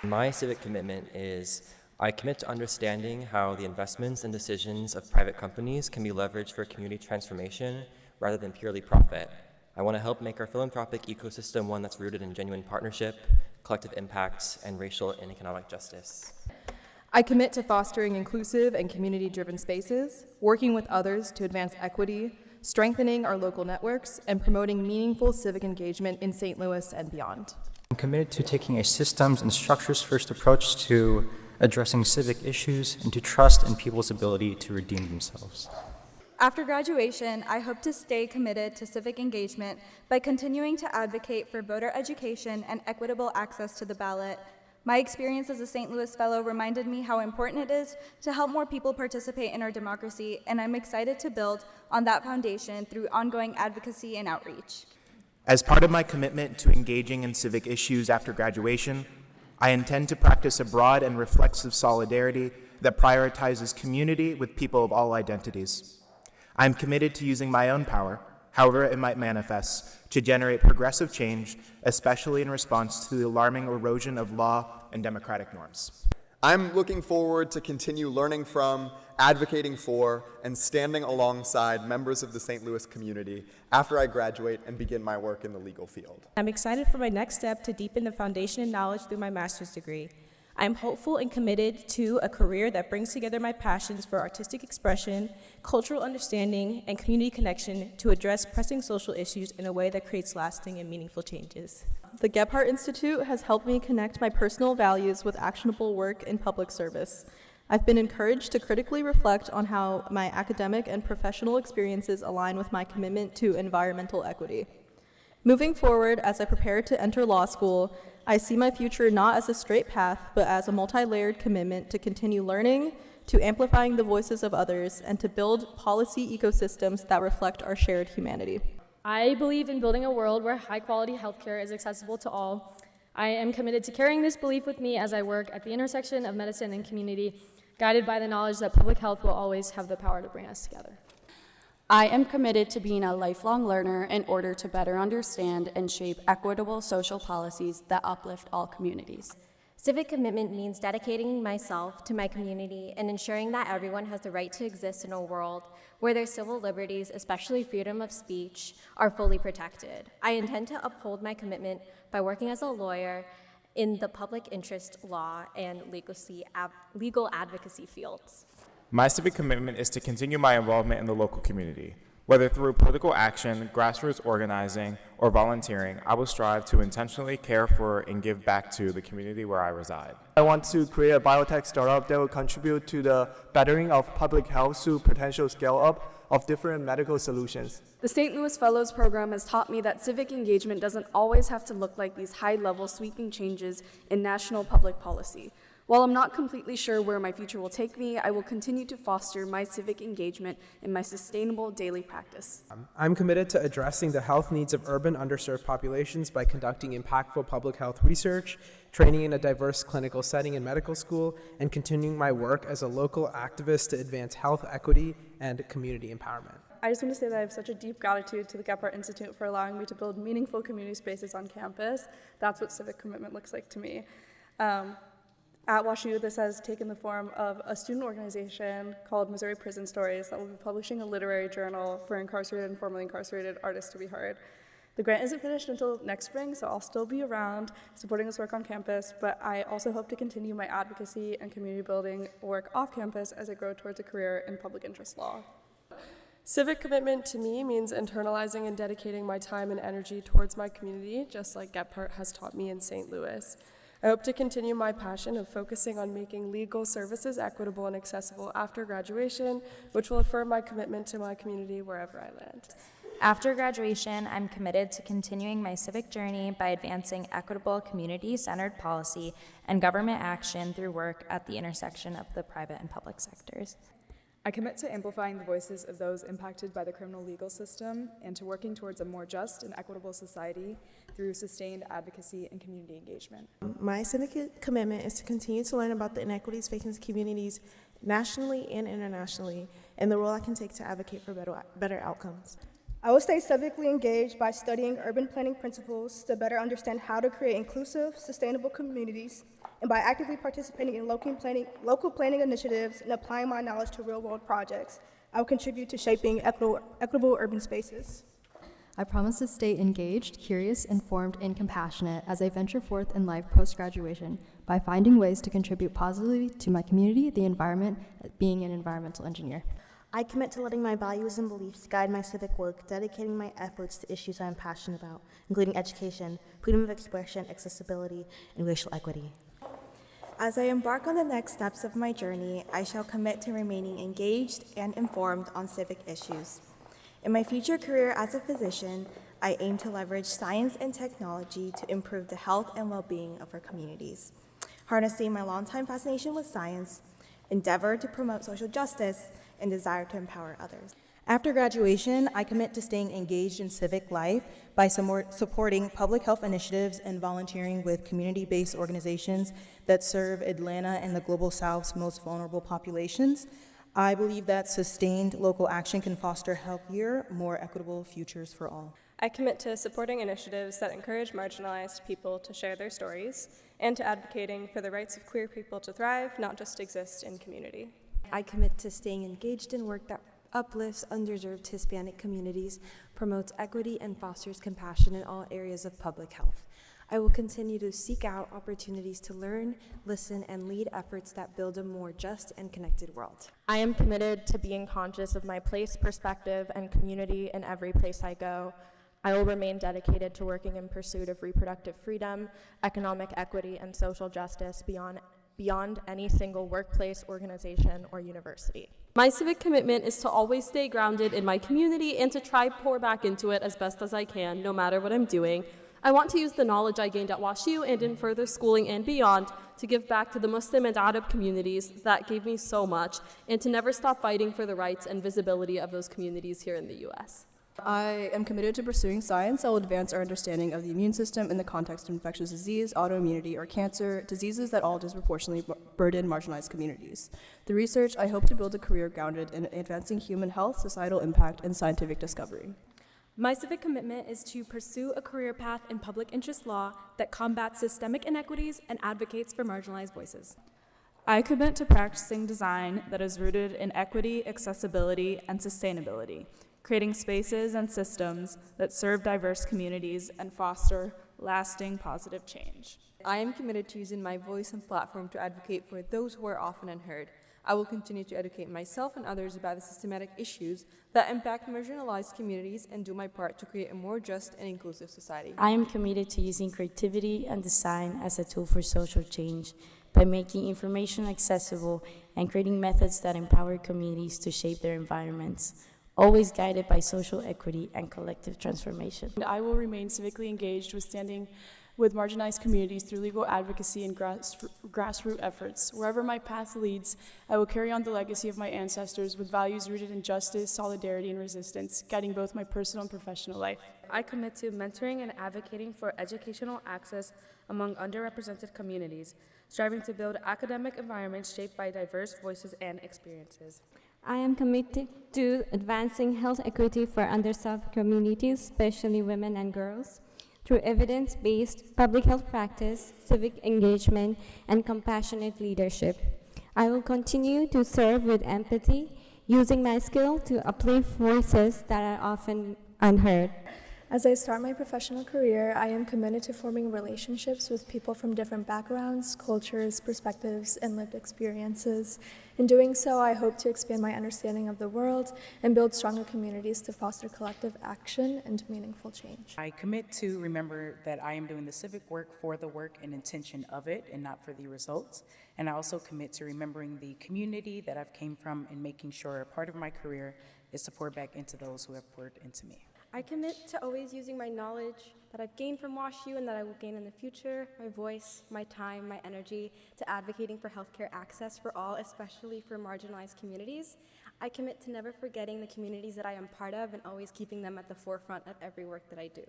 My civic commitment is I commit to understanding how the investments and decisions of private companies can be leveraged for community transformation rather than purely profit. I want to help make our philanthropic ecosystem one that's rooted in genuine partnership, collective impact, and racial and economic justice. I commit to fostering inclusive and community-driven spaces, working with others to advance equity, strengthening our local networks, and promoting meaningful civic engagement in St. Louis and beyond. I'm committed to taking a systems and structures-first approach to addressing civic issues and to trust in people's ability to redeem themselves. After graduation, I hope to stay committed to civic engagement by continuing to advocate for voter education and equitable access to the ballot. My experience as a St. Louis Fellow reminded me how important it is to help more people participate in our democracy, and I'm excited to build on that foundation through ongoing advocacy and outreach. As part of my commitment to engaging in civic issues after graduation, I intend to practice a broad and reflexive solidarity that prioritizes community with people of all identities. I'm committed to using my own power, however it might manifest, to generate progressive change, especially in response to the alarming erosion of law and democratic norms. I'm looking forward to continue learning from, advocating for, and standing alongside members of the St. Louis community after I graduate and begin my work in the legal field. I'm excited for my next step to deepen the foundation and knowledge through my master's degree. I'm hopeful and committed to a career that brings together my passions for artistic expression, cultural understanding, and community connection to address pressing social issues in a way that creates lasting and meaningful changes. The Gephardt Institute has helped me connect my personal values with actionable work in public service. I've been encouraged to critically reflect on how my academic and professional experiences align with my commitment to environmental equity. Moving forward, as I prepare to enter law school, I see my future not as a straight path, but as a multi-layered commitment to continue learning, to amplifying the voices of others, and to build policy ecosystems that reflect our shared humanity. I believe in building a world where high-quality healthcare is accessible to all. I am committed to carrying this belief with me as I work at the intersection of medicine and community, guided by the knowledge that public health will always have the power to bring us together. I am committed to being a lifelong learner in order to better understand and shape equitable social policies that uplift all communities. Civic commitment means dedicating myself to my community and ensuring that everyone has the right to exist in a world where their civil liberties, especially freedom of speech, are fully protected. I intend to uphold my commitment by working as a lawyer in the public interest law and legal advocacy fields. My civic commitment is to continue my involvement in the local community. Whether through political action, grassroots organizing, or volunteering, I will strive to intentionally care for and give back to the community where I reside. I want to create a biotech startup that will contribute to the bettering of public health through potential scale-up of different medical solutions. The St. Louis Fellows Program has taught me that civic engagement doesn't always have to look like these high-level sweeping changes in national public policy. While I'm not completely sure where my future will take me, I will continue to foster my civic engagement in my sustainable daily practice. I'm committed to addressing the health needs of urban underserved populations by conducting impactful public health research, training in a diverse clinical setting in medical school, and continuing my work as a local activist to advance health equity and community empowerment. I just want to say that I have such a deep gratitude to the Gephardt Institute for allowing me to build meaningful community spaces on campus. That's what civic commitment looks like to me. At WashU, this has taken the form of a student organization called Missouri Prison Stories that will be publishing a literary journal for incarcerated and formerly incarcerated artists to be heard. The grant isn't finished until next spring, so I'll still be around supporting this work on campus, but I also hope to continue my advocacy and community building work off campus as I grow towards a career in public interest law. Civic commitment to me means internalizing and dedicating my time and energy towards my community, just like Gephardt has taught me in St. Louis. I hope to continue my passion of focusing on making legal services equitable and accessible after graduation, which will affirm my commitment to my community wherever I land. After graduation, I'm committed to continuing my civic journey by advancing equitable, community-centered policy and government action through work at the intersection of the private and public sectors. I commit to amplifying the voices of those impacted by the criminal legal system and to working towards a more just and equitable society through sustained advocacy and community engagement. My civic commitment is to continue to learn about the inequities facing communities nationally and internationally, and the role I can take to advocate for better outcomes. I will stay civically engaged by studying urban planning principles to better understand how to create inclusive, sustainable communities, and by actively participating in local planning initiatives and applying my knowledge to real-world projects. I will contribute to shaping equitable urban spaces. I promise to stay engaged, curious, informed, and compassionate as I venture forth in life post-graduation by finding ways to contribute positively to my community, the environment, being an environmental engineer. I commit to letting my values and beliefs guide my civic work, dedicating my efforts to issues I am passionate about, including education, freedom of expression, accessibility, and racial equity. As I embark on the next steps of my journey, I shall commit to remaining engaged and informed on civic issues. In my future career as a physician, I aim to leverage science and technology to improve the health and well-being of our communities. Harnessing my longtime fascination with science, endeavor to promote social justice, and desire to empower others. After graduation, I commit to staying engaged in civic life by supporting public health initiatives and volunteering with community-based organizations that serve Atlanta and the Global South's most vulnerable populations. I believe that sustained local action can foster healthier, more equitable futures for all. I commit to supporting initiatives that encourage marginalized people to share their stories and to advocating for the rights of queer people to thrive, not just exist in community. I commit to staying engaged in work that uplifts underserved Hispanic communities, promotes equity, and fosters compassion in all areas of public health. I will continue to seek out opportunities to learn, listen, and lead efforts that build a more just and connected world. I am committed to being conscious of my place, perspective, and community in every place I go. I will remain dedicated to working in pursuit of reproductive freedom, economic equity, and social justice beyond any single workplace, organization, or university. My civic commitment is to always stay grounded in my community and to try pour back into it as best as I can, no matter what I'm doing. I want to use the knowledge I gained at WashU and in further schooling and beyond to give back to the Muslim and Arab communities that gave me so much, and to never stop fighting for the rights and visibility of those communities here in the U.S. I am committed to pursuing science that will advance our understanding of the immune system in the context of infectious disease, autoimmunity, or cancer, diseases that all disproportionately burden marginalized communities. Through research, I hope to build a career grounded in advancing human health, societal impact, and scientific discovery. My civic commitment is to pursue a career path in public interest law that combats systemic inequities and advocates for marginalized voices. I commit to practicing design that is rooted in equity, accessibility, and sustainability, creating spaces and systems that serve diverse communities and foster lasting positive change. I am committed to using my voice and platform to advocate for those who are often unheard. I will continue to educate myself and others about the systematic issues that impact marginalized communities and do my part to create a more just and inclusive society. I am committed to using creativity and design as a tool for social change by making information accessible and creating methods that empower communities to shape their environments, always guided by social equity and collective transformation. I will remain civically engaged with standing with marginalized communities through legal advocacy and grassroots efforts. Wherever my path leads, I will carry on the legacy of my ancestors with values rooted in justice, solidarity, and resistance, guiding both my personal and professional life. I commit to mentoring and advocating for educational access among underrepresented communities, striving to build academic environments shaped by diverse voices and experiences. I am committed to advancing health equity for underserved communities, especially women and girls, through evidence-based public health practice, civic engagement, and compassionate leadership. I will continue to serve with empathy, using my skill to uplift voices that are often unheard. As I start my professional career, I am committed to forming relationships with people from different backgrounds, cultures, perspectives, and lived experiences. In doing so, I hope to expand my understanding of the world and build stronger communities to foster collective action and meaningful change. I commit to remember that I am doing the civic work for the work and intention of it and not for the results. And I also commit to remembering the community that I've came from and making sure a part of my career is to pour back into those who have poured into me. I commit to always using my knowledge that I've gained from WashU and that I will gain in the future, my voice, my time, my energy, to advocating for healthcare access for all, especially for marginalized communities. I commit to never forgetting the communities that I am part of and always keeping them at the forefront of every work that I do.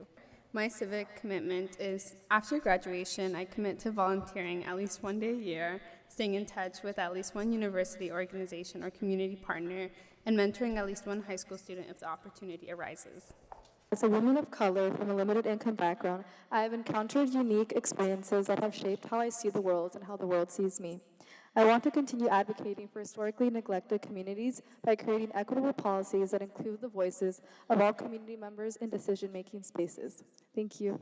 My civic commitment is, after graduation, I commit to volunteering at least one day a year, staying in touch with at least one university organization or community partner, and mentoring at least one high school student if the opportunity arises. As a woman of color from a limited income background, I have encountered unique experiences that have shaped how I see the world and how the world sees me. I want to continue advocating for historically neglected communities by creating equitable policies that include the voices of all community members in decision-making spaces. Thank you.